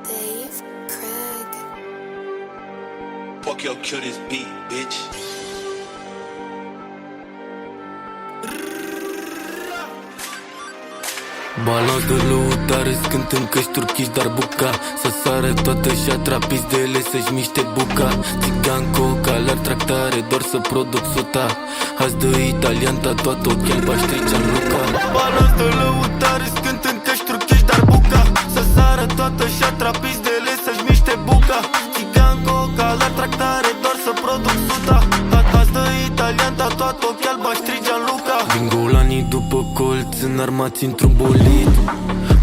Dave Craig. Fuck yo, kill this beat, bitch. Balans de lăutare, scânt în căști turchiși, dar buca să sară toată și atrapiți de ele să-și miște buca. Țigan, coca, aler, tractare, doar să produc suta. Azi de italian, tatuat ochi alb, aștricea în Luca. Balans de lăutare, scânt în căști turchiși, dar buca să sară toată și atrapiți de ele să-și miște buca. Țigan, coca, aler, tractare, doar să produc suta. Azi de italian, tatuat ochi alb, aștricea în Luca. Din golanii după colț, înarmați într-un bolid.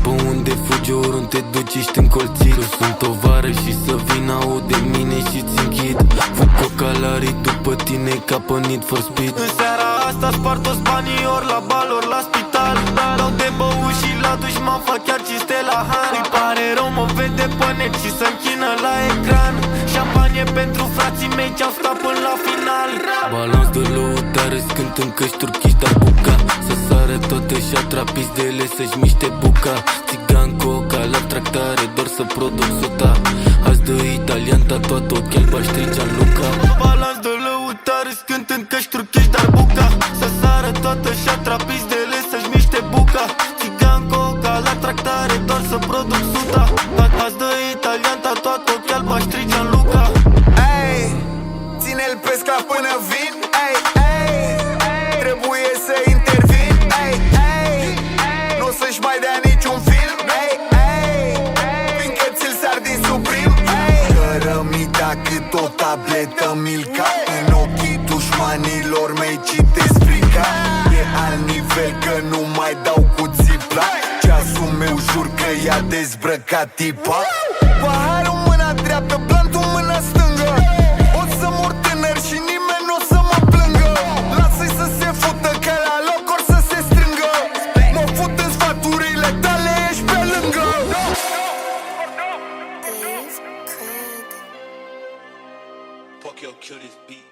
Pe unde fugi, oriunde te duci, ești încolțit. Eu sunt tovară și să vin, au de mine și-ți închid. Fug cocalarii după tine ca pe Need for Speed. În seara asta spar toți banii, ori la bal, ori la spital. Dau de băut și la duș, mă fac chiar ciste la han. Îi pare rău, mă vede pe net și să închină la ecran. Șampanie pentru frații mei ce-au stat până la final. Balans de lăutare, scânt în căști turchiși, dar buca să sară toate și atrapiți de ele să-și miște buca. Țigan, coca, la tractare, doar să produc suta. Azi de italian, tatuat ochi alb, aștricea în Luca. Balans de lăutare, scânt în căști turchiși, dar buca să sară toate și atrapiți de ele să-și miște buca. Țigan, coca, la tractare, doar să produc suta. Azi de italian, tatuat ochi alb, aștricea în Luca. Ey, ține-l pe scap până vin. Ey, ey, trebuie să intervin. Ey, ey, nu o să-și mai dea niciun film. Ey, ey, fiindcă ți-l sar din suprim. Ey, cărămida cât o tabletă Milka. În ochii dușmanilor mei citesc frica. E alt nivel că nu mai dau cu țipla. Ceasul meu jur că i-a dezbrăcat tipa. Paharul în mâna dreaptă, blantul în mâna stângă. O să mor tânăr și nimeni nu o să mă plângă. Lasă-i să se fută că la loc or să se strângă. Mă fut în sfaturile tale, ești pe lângă. Dave Craig. Fuck yo, kill this beat.